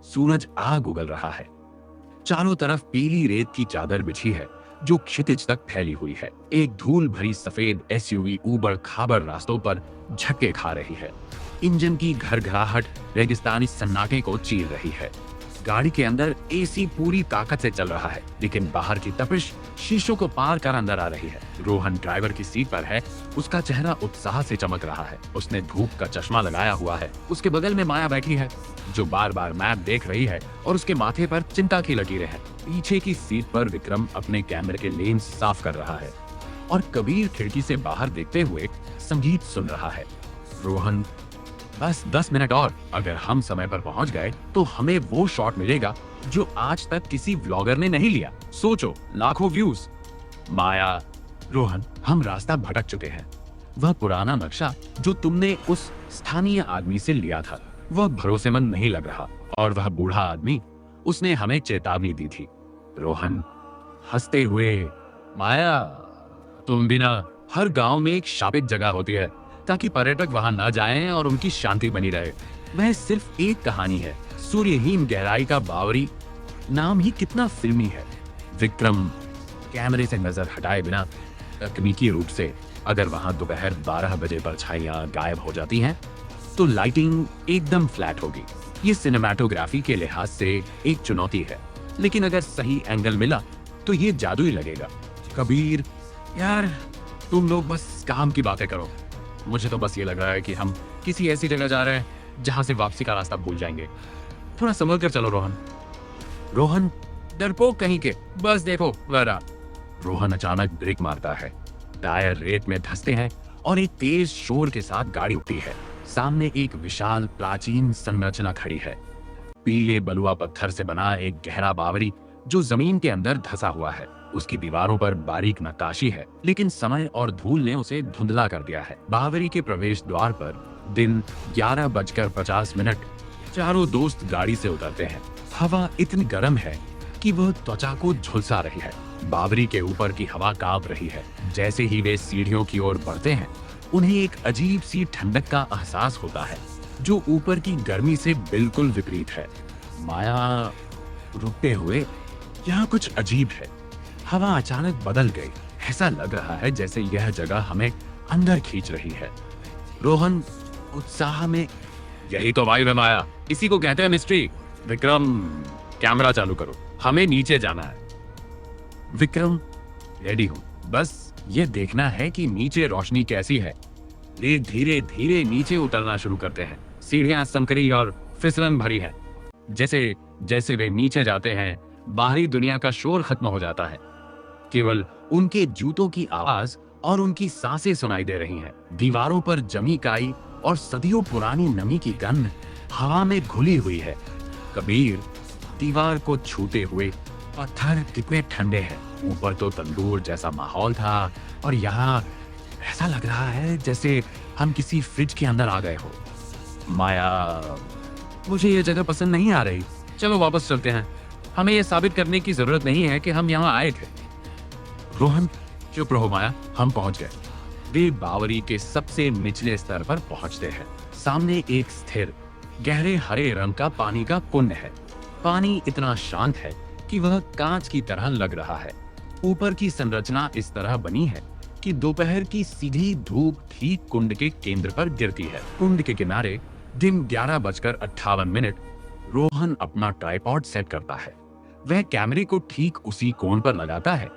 सूरज आग उगल रहा है। चारों तरफ पीली रेत की चादर बिछी है जो क्षितिज तक फैली हुई है। एक धूल भरी सफेद एसयूवी ऊबड़ खाबड़ रास्तों पर झक्के खा रही है। इंजन की घरघराहट रेगिस्तानी सन्नाटे को चीर रही है। गाड़ी के अंदर एसी पूरी ताकत से चल रहा है, लेकिन बाहर की तपिश शीशों को पार कर अंदर आ रही है। रोहन ड्राइवर की सीट पर है। उसका चेहरा उत्साह से चमक रहा है। उसने धूप का चश्मा लगाया हुआ है। उसके बगल में माया बैठी है जो बार बार मैप देख रही है और उसके माथे पर चिंता की लकीरें हैं। पीछे की सीट पर विक्रम अपने कैमरे के लेंस साफ कर रहा है और कबीर खिड़की से बाहर देखते हुए संगीत सुन रहा है। रोहन, बस 10 मिनट और, अगर हम समय पर पहुंच गए तो हमें वो शॉट मिलेगा जो आज तक किसी व्लॉगर ने नहीं लिया। सोचो, लाखों व्यूज। माया, रोहन, हम रास्ता भटक चुके हैं। वह पुराना नक्शा जो तुमने उस स्थानीय आदमी से लिया था वह भरोसेमंद नहीं लग रहा, और वह बूढ़ा आदमी, उसने हमें चेतावनी दी थी। रोहन हंसते हुए, माया, तुम बिना, हर गांव में एक शापित जगह होती है ताकि पर्यटक वहां न जाएं और उनकी शांति बनी रहे। वह सिर्फ एक कहानी है। सूर्यहीन गहराई का बावरी नाम ही कितना फिल्मी है। विक्रम कैमरे से नजर हटाए बिना तकनीकी रूप से, अगर वहां दोपहर 12 बजे परछाइयां गायब हो जाती हैं तो लाइटिंग एकदम फ्लैट होगी। ये सिनेमैटोग्राफी के लिहाज से एक चुनौती है, लेकिन अगर सही एंगल मिला तो ये जादुई लगेगा। कबीर, यार तुम लोग बस काम की बातें करो। मुझे तो बस ये लग रहा है कि हम किसी ऐसी जगह जा रहे हैं जहां से वापसी का रास्ता भूल जाएंगे। थोड़ा संभल कर चलो रोहन। रोहन, डरपोक कहीं के, बस देखो जरा। रोहन अचानक ब्रेक मारता है। टायर रेत में धंसते हैं और एक तेज शोर के साथ गाड़ी उठती है। सामने एक विशाल प्राचीन संरचना खड़ी है। पीले बलुआ पत्थर से बना एक गहरा बावरी जो जमीन के अंदर धंसा हुआ है। उसकी दीवारों पर बारीक नक्काशी है, लेकिन समय और धूल ने उसे धुंधला कर दिया है। बावरी के प्रवेश द्वार पर दिन 11:50 चारों दोस्त गाड़ी से उतरते हैं। हवा इतनी गर्म है कि वह त्वचा को झुलसा रही है। बावरी के ऊपर की हवा कांप रही है। जैसे ही वे सीढ़ियों की ओर बढ़ते हैं, उन्हें एक अजीब सी ठंडक का एहसास होता है जो ऊपर की गर्मी से बिल्कुल विपरीत है। माया, रुकते हुए, यहाँ कुछ अजीब है। हवा अचानक बदल गई। ऐसा लग रहा है जैसे यह जगह हमें अंदर खींच रही है। रोहन उत्साह में, यही तो वाइब है माया, इसी को कहते हैं मिस्ट्री। विक्रम, कैमरा चालू करो, हमें नीचे जाना है। विक्रम, रेडी हूं, बस ये देखना है कि नीचे रोशनी कैसी है। वे धीरे धीरे नीचे उतरना शुरू करते हैं। सीढ़ियां संकरी और फिसलन भरी है। जैसे जैसे वे नीचे जाते हैं, बाहरी दुनिया का शोर खत्म हो जाता है। केवल उनके जूतों की आवाज और उनकी सांसें सुनाई दे रही हैं। दीवारों पर जमी काई और सदियों पुरानी नमी की गंध हवा में घुली हुई है। कबीर, दीवार को छूते हुए, पत्थर कितने ठंडे हैं। ऊपर तो तंदूर जैसा माहौल था और यहाँ ऐसा लग रहा है जैसे हम किसी फ्रिज के अंदर आ गए हो। माया, मुझे ये जगह पसंद नहीं आ रही। चलो वापस चलते हैं। हमें यह साबित करने की जरूरत नहीं है कि हम यहाँ आए थे। रोहन, चुप रहो माया, हम पहुंच गए। वे बावरी के सबसे निचले स्तर पर पहुंचते हैं। सामने एक स्थिर गहरे हरे रंग का पानी का कुंड है। पानी इतना शांत है कि वह कांच की तरह लग रहा है। ऊपर की संरचना इस तरह बनी है कि दोपहर की सीधी धूप ठीक कुंड के केंद्र पर गिरती है। कुंड के किनारे दिन 11:58। रोहन अपना ट्राइपॉड सेट करता है। वह कैमरे को ठीक उसी कोण पर लगाता है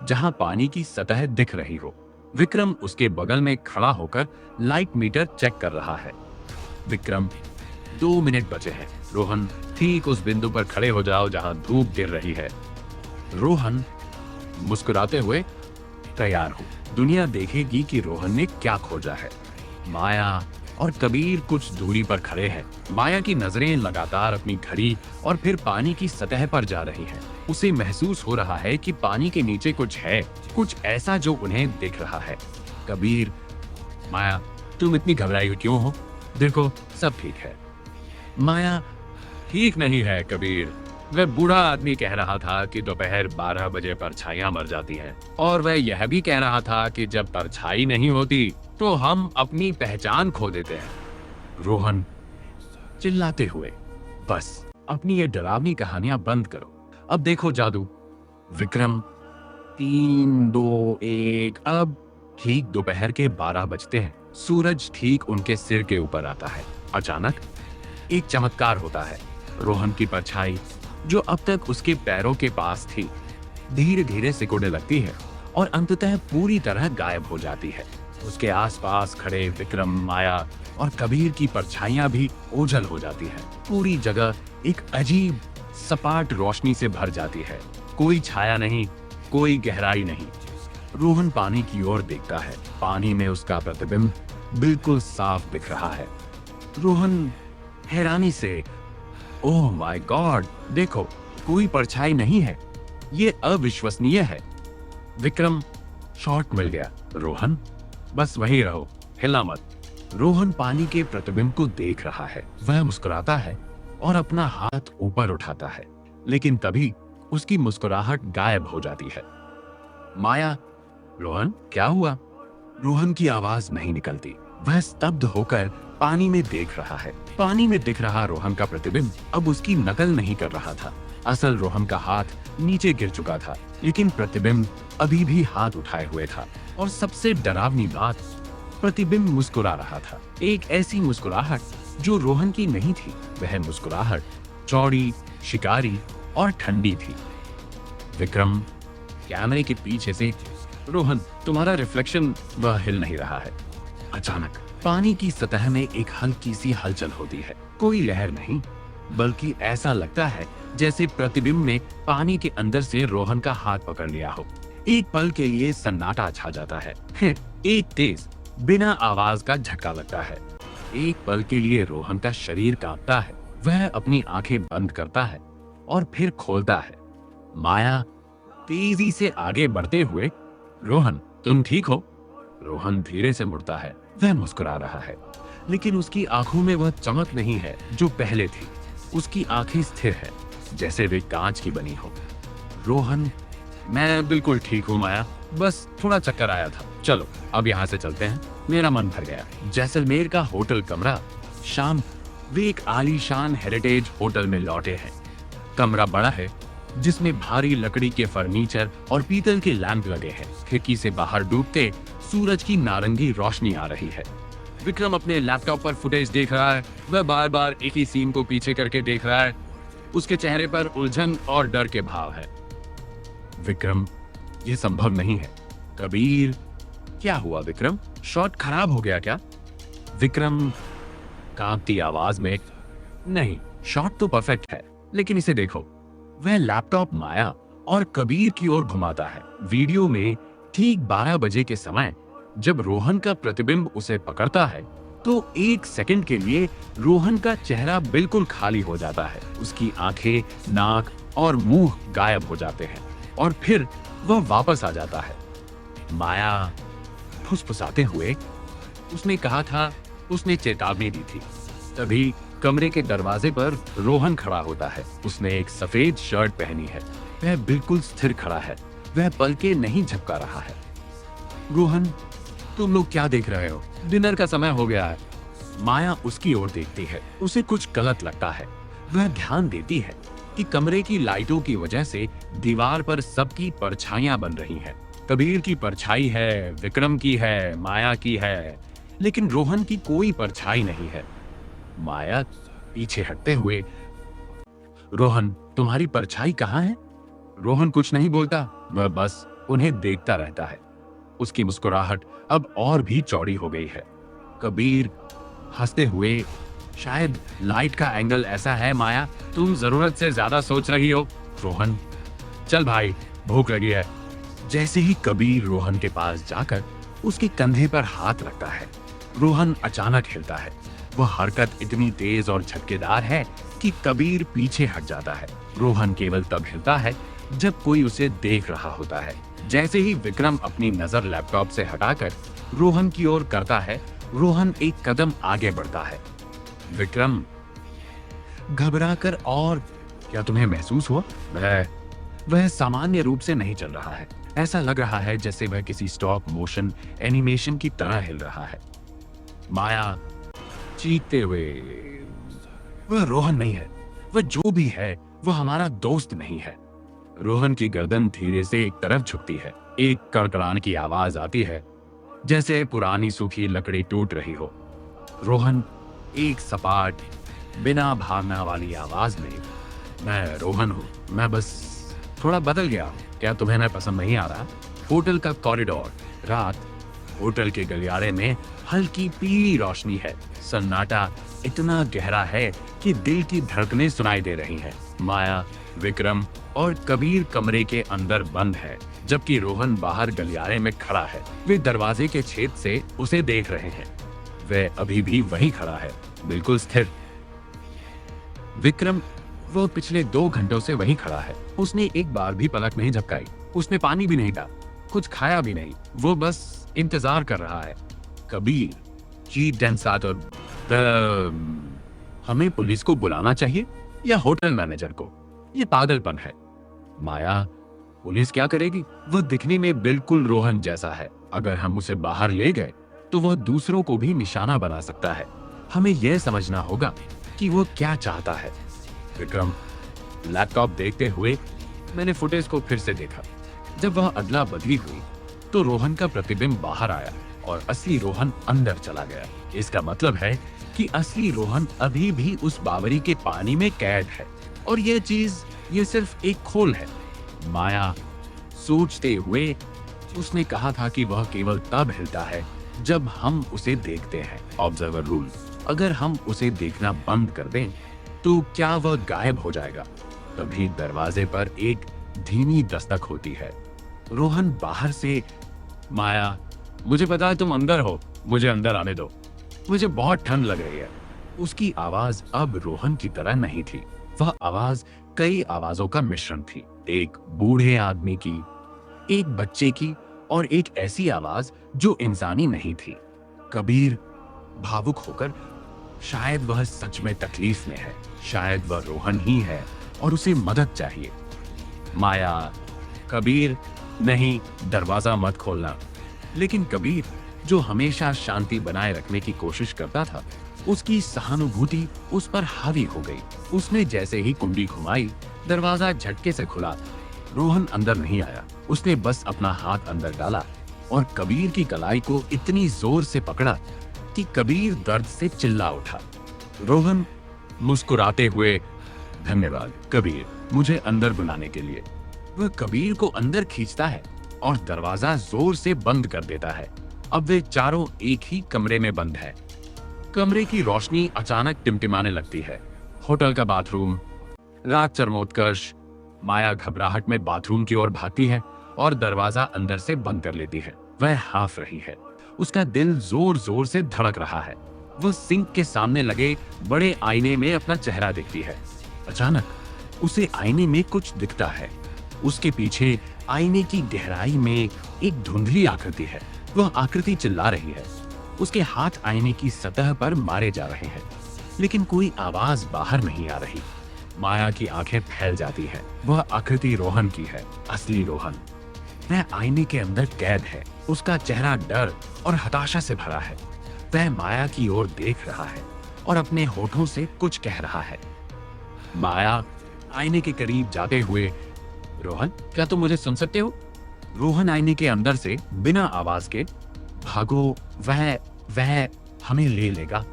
जहां पानी की सतह दिख रही हो। विक्रम उसके बगल में खड़ा होकर लाइट मीटर चेक कर रहा है। विक्रम, 2 मिनट बचे हैं। रोहन, ठीक उस बिंदु पर खड़े हो जाओ जहां धूप गिर रही है। रोहन मुस्कुराते हुए, तैयार हो। दुनिया देखेगी कि रोहन ने क्या खोजा है। माया और कबीर कुछ दूरी पर खड़े हैं। माया की नजरें लगातार अपनी घड़ी और फिर पानी की सतह पर जा रही हैं। उसे महसूस हो रहा है कि पानी के नीचे कुछ है, कुछ ऐसा जो उन्हें दिख रहा है। कबीर, माया, तुम इतनी घबराई हुई क्यों हो? देखो, सब ठीक है। माया, ठीक नहीं है कबीर। वह बूढ़ा आदमी कह रहा था कि दोपहर 12 बजे परछाइयां मर जाती हैं, और वह यह भी कह रहा था कि जब परछाई नहीं होती तो हम अपनी पहचान खो देते हैं। रोहन चिल्लाते हुए, बस अपनी ये डरावनी कहानियां बंद करो, अब देखो जादू। विक्रम 3, 2, 1। अब ठीक दोपहर के 12 बजते हैं। सूरज ठीक उनके सिर के ऊपर आता है। अचानक एक चमत्कार होता है। रोहन की परछाई, जो अब तक उसके पैरों के पास थी, धीरे धीरे सिकुड़ने लगती है और अंततः पूरी तरह गायब हो जाती है। उसके आसपास खड़े विक्रम, माया और कबीर की परछाइयां भी ओझल हो जाती हैं। पूरी जगह एक अजीब सपाट रोशनी से भर जाती है। कोई छाया नहीं, कोई गहराई नहीं। रोहन पानी की ओर देखता है। पानी में उसका प्रतिबिंब बिल्कुल साफ दिख रहा है। रोहन हैरानी से, ओह माय गॉड, देखो, कोई परछाई नहीं है, ये अविश्वसनीय है। विक्रम, शॉट मिल गया। रोहन, बस वहीं रहो, हिलना मत। रोहन पानी के प्रतिबिंब को देख रहा है। वह मुस्कुराता है और अपना हाथ ऊपर उठाता है, लेकिन तभी उसकी मुस्कुराहट गायब हो जाती है। माया, रोहन, क्या हुआ? रोहन की आवाज नहीं निकलती। वह स्तब्ध होकर पानी में देख रहा है। पानी में दिख रहा रोहन का प्रतिबिंब अब उसकी नकल नहीं कर रहा था। असल रोहन का हाथ नीचे गिर चुका था, लेकिन प्रतिबिंब अभी भी हाथ उठाए हुए था। और सबसे डरावनी बात, प्रतिबिंब मुस्कुरा रहा था। एक ऐसी मुस्कुराहट जो रोहन की नहीं थी। वह मुस्कुराहट चौड़ी, शिकारी और ठंडी थी। विक्रम कैमरे के पीछे से, रोहन, तुम्हारा रिफ्लेक्शन, वह हिल नहीं रहा है। अचानक पानी की सतह में एक हल्की सी हलचल होती है। कोई लहर नहीं, बल्कि ऐसा लगता है जैसे प्रतिबिंब ने पानी के अंदर से रोहन का हाथ पकड़ लिया हो। एक पल के लिए सन्नाटा छा जाता है। एक तेज, बिना आवाज का झटका लगता है। एक पल के लिए रोहन का शरीर कांपता है। वह अपनी आंखें बंद करता है और फिर खोलता है। माया तेजी से आगे बढ़ते हुए, रोहन, तुम ठीक हो? रोहन धीरे से मुड़ता है। वह मुस्कुरा रहा है, लेकिन उसकी आंखों में वह चमक नहीं है जो पहले थी। उसकी आंखें स्थिर है, जैसे वे कांच की बनी हो। रोहन, मैं बिल्कुल ठीक हूँ माया, बस थोड़ा चक्कर आया था। चलो अब यहाँ से चलते हैं, मेरा मन भर गया। जैसलमेर का होटल कमरा। शाम। वे एक आलीशान हेरिटेज होटल में लौटे हैं। कमरा बड़ा है, जिसमें भारी लकड़ी के फर्नीचर और पीतल के लैंप लगे हैं। खिड़की से बाहर डूबते सूरज की नारंगी रोशनी आ रही है। विक्रम अपने लैपटॉप पर फुटेज देख रहा है। वह बार बार एक ही सीन को पीछे करके देख रहा है। उसके चेहरे पर उलझन और डर के भाव है। विक्रम, यह संभव नहीं है। कबीर, क्या हुआ विक्रम? शॉट खराब हो गया क्या? विक्रम कांपती आवाज में, नहीं, शॉट तो परफेक्ट है, लेकिन इसे देखो। वह लैपटॉप माया और कबीर की ओर घुमाता है। वीडियो में ठीक 12 बजे के समय जब रोहन का प्रतिबिंब उसे पकड़ता है, तो एक सेकंड के लिए रोहन का चेहरा बिल्कुल खाली हो जाता है। उसकी आंखें, नाक और मुंह गायब हो जाते हैं और फिर वह वापस आ जाता है। माया फुसफुसाते हुए, उसने कहा था, उसने चेतावनी दी थी। तभी कमरे के दरवाजे पर रोहन खड़ा होता है। उसने एक सफेद शर्ट पहनी है। वह बिल्कुल स्थिर खड़ा है। वह पलके नहीं झपका रहा है। रोहन, तुम लोग क्या देख रहे हो? डिनर का समय हो गया है। माया उसकी ओर देखती है। उसे कुछ गलत लगता है। वह ध्यान देती है कि कमरे की लाइटों की वजह से दीवार पर सबकी परछाइयां बन रही हैं। कबीर की परछाई है, विक्रम की है, माया की है, लेकिन रोहन की कोई परछाई नहीं है। माया पीछे हटते हुए, रोहन, तुम्हारी परछाई कहाँ है? रोहन कुछ नहीं बोलता। वह बस उन्हें देखता रहता है। उसकी मुस्कुराहट अब और भी चौड़ी हो गई है। कबीर हंसते हुए, शायद लाइट का एंगल ऐसा है माया, तुम जरूरत से ज्यादा सोच रही हो। रोहन, चल भाई, भूख लगी है। जैसे ही कबीर रोहन के पास जाकर उसके कंधे पर हाथ रखता है, रोहन अचानक हिलता है। वह हरकत इतनी तेज और झटकेदार है कि कबीर पीछे हट जाता है। रोहन केवल तब हिलता है जब कोई उसे देख रहा होता है। जैसे ही विक्रम अपनी नजर लैपटॉप से हटाकर रोहन की ओर करता है, रोहन एक कदम आगे बढ़ता है। विक्रम घबराकर, और क्या तुम्हें महसूस हुआ? वह सामान्य रूप से नहीं चल रहा है। ऐसा लग रहा है जैसे वह किसी स्टॉप मोशन एनिमेशन की तरह हिल रहा है। माया चीखते हुए, वह रोहन नहीं है, वह जो भी है वो हमारा दोस्त नहीं है। रोहन की गर्दन धीरे से एक तरफ झुकती है। एक कड़कड़ाने की आवाज आती है, जैसे पुरानी सूखी लकड़ी टूट रही हो। रोहन एक सपाट, बिना भावना वाली आवाज में, मैं रोहन हूँ, मैं बस थोड़ा बदल गया हूँ। क्या तुम्हें मैं पसंद नहीं आ रहा? होटल का कॉरिडोर, रात, होटल के गलियारे में हल्की पीली रोशनी है। सन्नाटा इतना गहरा है कि दिल की धड़कनें सुनाई दे रही हैं। माया, विक्रम और कबीर कमरे के अंदर बंद है, जबकि रोहन बाहर गलियारे में खड़ा है। वे दरवाजे के छेद से उसे देख रहे हैं। वह अभी भी वहीं खड़ा है, बिल्कुल स्थिर। विक्रम, वो पिछले 2 घंटों से वहीं खड़ा है। उसने एक बार भी पलक नहीं झपकाई, उसने पानी भी नहीं डाला, कुछ खाया भी नहीं। वो बस इंतजार कर रहा है। कबीर, चीफ डेंसाटर, हमें पुलिस को बुलाना चाहिए या होटल मैनेजर को? ये पागलपन है। माया, पुलिस क्या करेगी? वह दिखने में बिल्कुल रोहन जैसा है। अगर हम उसे बाहर ले गए तो वह दूसरों को भी निशाना बना सकता है। हमें यह समझना होगा कि वो क्या चाहता है। विक्रम, लैपटॉप देखते हुए मैंने फुटेज को फिर से देखा। जब वह अदला बदली हुई तो रोहन का प्रतिबिंब बाहर आया और असली रोहन अंदर चला गया। इसका मतलब है कि असली रोहन अभी भी उस बावरी के पानी में कैद है और ये सिर्फ एक खोल है। माया सोचते हुए, उसने कहा था कि वह केवल तब हिलता है जब हम उसे देखते हैं। ऑब्जर्वर रूल, अगर हम उसे देखना बंद कर दें तो क्या वह गायब हो जाएगा? तभी दरवाजे पर एक धीमी दस्तक होती है। रोहन बाहर से, माया, मुझे पता है तुम अंदर हो, मुझे अंदर आने दो, मुझे बहुत ठंड लग रही है। उसकी आवाज अब रोहन की तरह नहीं थी। वह आवाज कई आवाजों का मिश्रण थी। एक बूढ़े आदमी की, एक बच्चे की और एक ऐसी आवाज जो इंसानी नहीं थी। कबीर भावुक होकर, शायद वह सच में तकलीफ में है, शायद वह रोहन ही है और उसे मदद चाहिए। माया, कबीर, नहीं, दरवाजा मत खोलना। लेकिन कबीर, जो हमेशा शांति बनाए रखने की कोशिश करता था, उसकी सहानुभूति उस पर हावी हो गई। उसने जैसे ही कुंडी घुमाई, दरवाजा झटके से खुला। रोहन अंदर नहीं आया। उसने बस अपना हाथ अंदर डाला और कबीर की कलाई को इतनी जोर से पकड़ा कि कबीर दर्द से चिल्ला उठा। रोहन मुस्कुराते हुए, धन्यवाद कबीर, मुझे अंदर बुलाने के लिए। वह कबीर को अंदर खींचता है और दरवाजा जोर से बंद कर देता है। अब वे चारों एक ही कमरे में बंद है। कमरे की रोशनी अचानक टिमटिमाने लगती है। होटल का बाथरूम, रात चरमोत्कर्ष। माया घबराहट में बाथरूम की ओर भागती है और दरवाजा अंदर से बंद कर लेती है। वह हाफ रही है। उसका दिल जोर जोर से धड़क रहा है। वह सिंक के सामने लगे बड़े आईने में अपना चेहरा देखती है। अचानक उसे आईने में कुछ दिखता है। उसके पीछे आईने की गहराई में एक धुंधली आकृति है। वह आकृति चिल्ला रही है। उसके हाथ आईने की सतह पर मारे जा रहे हैं, लेकिन कोई आवाज बाहर नहीं आ रही। माया की आंखें फैल जाती हैं। वह आकृति रोहन की है, असली रोहन। वह आईने के अंदर कैद है। उसका चेहरा डर और हताशा से भरा है। वह माया की ओर देख रहा है और अपने होठों से कुछ कह रहा है। माया आईने के करीब जाते हुए, रोहन, क्या तुम मुझे सुन सकते हो? रोहन आईने के अंदर से बिना आवाज के, भागो, वह हमें ले लेगा।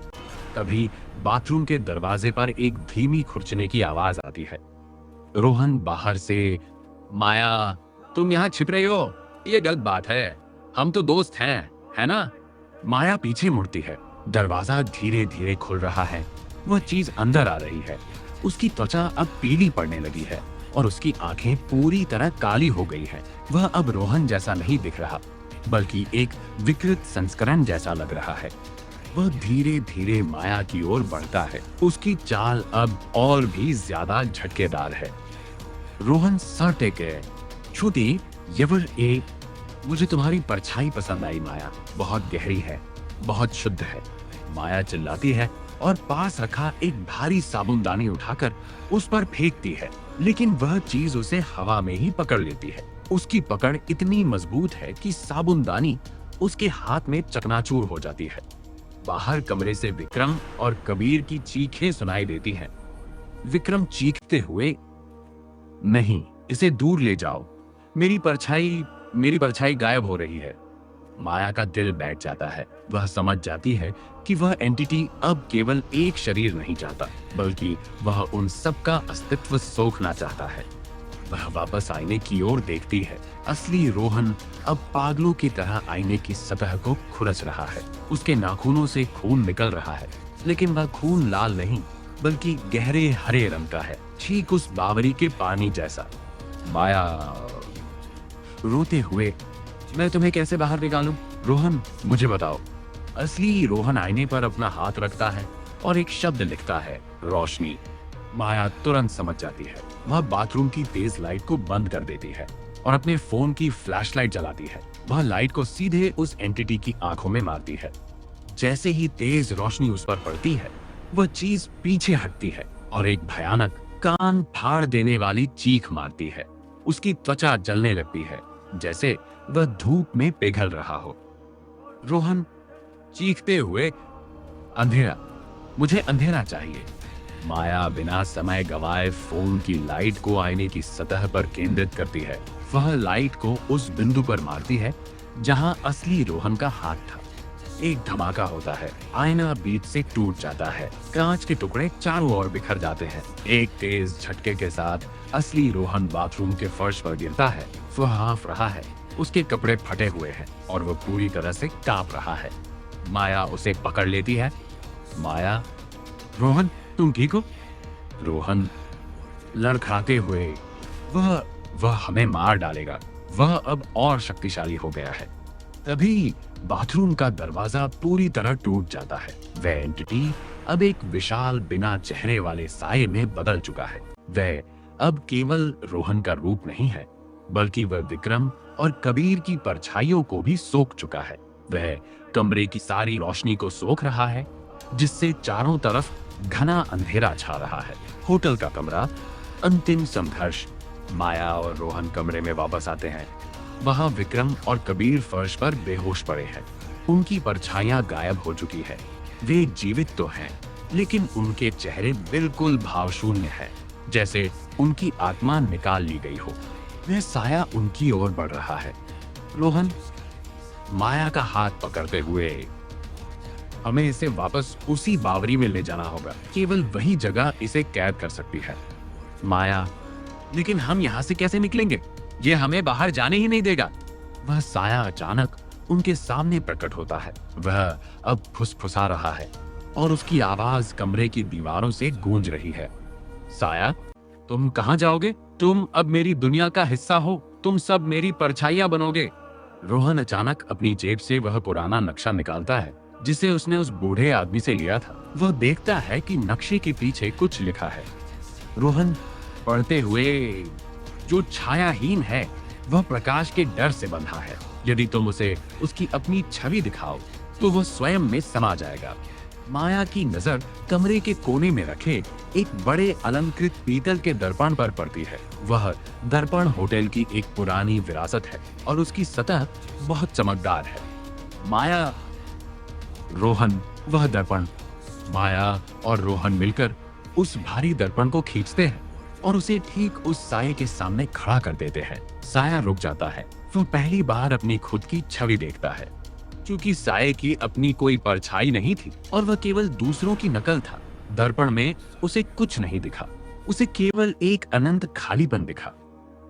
तभी बाथरूम के दरवाजे पर एक धीमी खुरचने की आवाज आती है। रोहन बाहर से, माया, तुम यहाँ छिप रही हो? ये गलत बात है, हम तो दोस्त हैं, है ना? माया पीछे मुड़ती है। दरवाजा धीरे धीरे खुल रहा है। वह चीज अंदर आ रही है। उसकी त्वचा अब पीली पड़ने लगी है और उसकी आंखें पूरी तरह काली हो गई हैं। वह अब रोहन जैसा नहीं दिख रहा, बल्कि एक विकृत संस्करण जैसा लग रहा है। वह धीरे धीरे माया की ओर बढ़ता है। उसकी चाल अब और भी ज्यादा झटकेदार है। रोहन सर टेके, छुटी, यवर ए, मुझे तुम्हारी परछाई पसंद आई माया, बहुत गहरी है, बहुत शुद्ध है। माया चिल्लाती है और पास रखा एक भारी साबुनदानी उठाकर उस पर फेंकती है, लेकिन वह चीज उसे हवा में ही पकड़ लेती है। उसकी पकड़ इतनी मजबूत है कि साबुनदानी उसके हाथ में चकनाचूर हो जाती है। बाहर कमरे से विक्रम और कबीर की चीखें सुनाई देती हैं। विक्रम चीखते हुए, नहीं, इसे दूर ले जाओ, मेरी परछाई गायब हो रही है। माया का दिल बैठ जाता है। वह समझ जाती है कि वह एंटिटी अब केवल एक शरीर नहीं चाहता, बल्कि वह उन सब का अस्तित्व सोखना चाहता है। वह वापस आईने की ओर देखती है। असली रोहन अब पागलों की तरह आईने की सतह को खुरच रहा है। उसके नाखूनों से खून निकल रहा है, लेकिन वह खून लाल नहीं, बल्कि गहरे हरे रंग का है, ठीक उस बावरी के पानी जैसा। माया रोते हुए, मैं तुम्हें कैसे बाहर निकालूं? रोहन, मुझे बताओ। असली रोहन आईने पर अपना हाथ रखता है और एक शब्द लिखता है, रोशनी। माया तुरंत समझ जाती है। वह बाथरूम की तेज लाइट को बंद कर देती है और अपने फोन की फ्लैशलाइट जलाती है। वह लाइट को सीधे उस एंटिटी की आंखों में मारती है। जैसे ही तेज रोशनी उस पर पड़ती है, वह चीज पीछे हटती है और एक भयानक, कान फाड़ देने वाली चीख मारती है। उसकी त्वचा जलने लगती है, जैसे वह धूप में पिघल रहा हो। रोहन चीखते हुए, अंधेरा, मुझे अंधेरा चाहिए। माया बिना समय गवाए फोन की लाइट को आईने की सतह पर केंद्रित करती है। वह लाइट को उस बिंदु पर मारती है जहां असली रोहन का हाथ था। एक धमाका होता है। आईना बीच से टूट जाता है। कांच के टुकड़े चारों ओर बिखर जाते हैं। एक तेज झटके के साथ असली रोहन बाथरूम के फर्श पर गिरता है। वह हाँफ रहा है। उसके कपड़े फटे हुए हैं और वह पूरी तरह से कांप रहा है। माया उसे पकड़ लेती है। माया, रोहन, तुम ठीक हो? रोहन लड़खड़ाते हुए, वह हमें मार डालेगा। वह अब और शक्तिशाली हो गया है। तभी बाथरूम का दरवाजा पूरी तरह टूट जाता है। वह एंटिटी अब एक विशाल बिना चेहरे वाले साये में बदल चुका है। वह अब केवल रोहन का रूप नहीं है, बल्कि वह विक्रम और कबीर की परछाइयों को भी सोख चुका है। वह कमरे की सारी रोशनी को सोख रहा है, जिससे चारों तरफ घना अंधेरा छा रहा है। होटल का कमरा, अंतिम संघर्ष। माया और रोहन कमरे में वापस आते हैं। वहां विक्रम और कबीर फर्श पर बेहोश पड़े हैं। उनकी परछाइयां गायब हो चुकी है। वे जीवित तो हैं, लेकिन उनके चेहरे बिल्कुल भावशून्य हैं, जैसे उनकी आत्मा निकाल ली गई हो। वह साया उनकी ओर बढ़ रहा है। रोहन माया का हाथ पकड़ते हुए, हमें इसे वापस उसी बावरी में ले जाना होगा। केवल वही जगह इसे कैद कर सकती है। माया, लेकिन हम यहाँ से कैसे निकलेंगे? ये हमें बाहर जाने ही नहीं देगा। वह साया अचानक उनके सामने प्रकट होता है। वह अब फुसफुसा रहा है और उसकी आवाज कमरे की दीवारों से गूंज रही है। साया, तुम कहाँ जाओगे? तुम अब मेरी दुनिया का हिस्सा हो। तुम सब मेरी परछाइयां बनोगे। रोहन अचानक अपनी जेब से वह पुराना नक्शा निकालता है, जिसे उसने उस बूढ़े आदमी से लिया था। वह देखता है कि नक्शे के पीछे कुछ लिखा है। रोहन पढ़ते हुए, जो छायाहीन है वह प्रकाश के डर से बंधा है। यदि तुम उसे उसकी अपनी छवि दिखाओ तो वह स्वयं में समा जाएगा। माया की नजर कमरे के कोने में रखे एक बड़े अलंकृत पीतल के दर्पण पर पड़ती है। वह दर्पण होटल की एक पुरानी विरासत है और उसकी सतह बहुत चमकदार है। माया, रोहन, वह दर्पण। माया और रोहन मिलकर उस भारी दर्पण को खींचते हैं और उसे ठीक उस साये के सामने खड़ा कर देते हैं। साया रुक जाता है। वह पहली बार अपनी खुद की छवि देखता है। क्योंकि साये की अपनी कोई परछाई नहीं थी और वह केवल दूसरों की नकल था। दर्पण में उसे कुछ नहीं दिखा। उसे केवल एक अनंत खालीपन दिखा।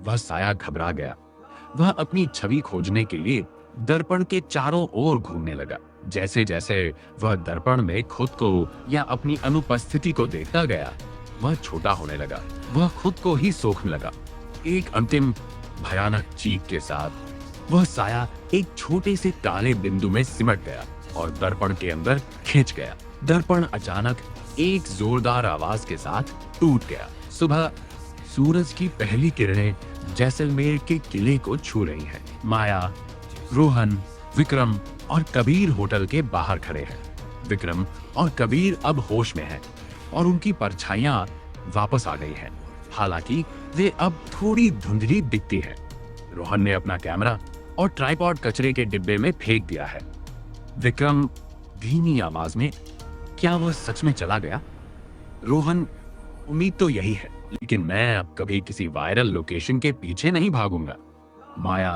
वह साया घबरा गया। वह अपनी छवि खोजने के लिए दर्पण के चारों ओर घूमने लगा। जैसे जैसे वह दर्पण में खुद को या अपनी अनुपस्थिति को देखता गया, वह छोटा होने लगा। वह खुद को ही सोखने लगा। एक अंतिम भयानक चीख के साथ वह साया एक छोटे से काले बिंदु में सिमट गया और दर्पण के अंदर खिंच गया। दर्पण अचानक एक जोरदार आवाज के साथ टूट गया। सुबह सूरज की पहली किरणें जैसलमेर के किले को छू रही हैं। माया, रोहन, विक्रम और कबीर होटल के बाहर खड़े हैं। विक्रम और कबीर अब होश में हैं और उनकी परछाइयां वापस आ गई हैं। हालांकि वे अब थोड़ी धुंधली दिखती हैं। रोहन ने अपना कैमरा और ट्राइपॉड कचरे के डिब्बे में फेंक दिया है। विक्रम धीमी आवाज में, क्या वह सच में चला गया? रोहन उम्मीद तो यही है, लेकिन मैं अब कभी किसी वायरल लोकेशन के पीछे नहीं भागूंगा। माया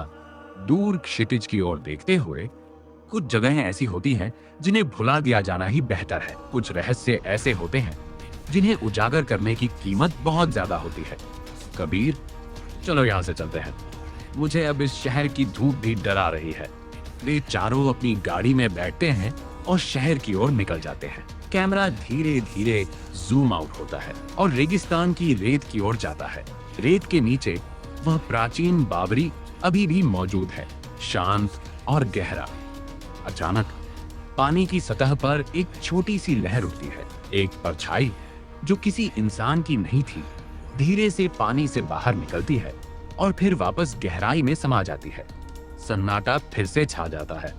दूर क्षितिज की ओर देखते हुए, कुछ जगहें ऐसी होती हैं जिन्हें भुला दिया जाना ही बेहतर है। कुछ रहस्य ऐसे होते हैं जिन्हें उजागर करने की कीमत बहुत ज्यादा होती है। कबीर, चलो यहाँ से चलते हैं। मुझे अब इस शहर की धूप भी डरा रही है। वे चारों अपनी गाड़ी में बैठते हैं और शहर की ओर निकल जाते हैं। कैमरा धीरे धीरे जूम आउट होता है और रेगिस्तान की रेत की ओर जाता है। रेत के नीचे वह प्राचीन बावरी अभी भी मौजूद है, शांत और गहरा। अचानक पानी की सतह पर एक छोटी सी लहर उठती है। एक परछाई जो किसी इंसान की नहीं थी, धीरे से पानी से बाहर निकलती है और फिर वापस गहराई में समा जाती है। सन्नाटा फिर से छा जाता है।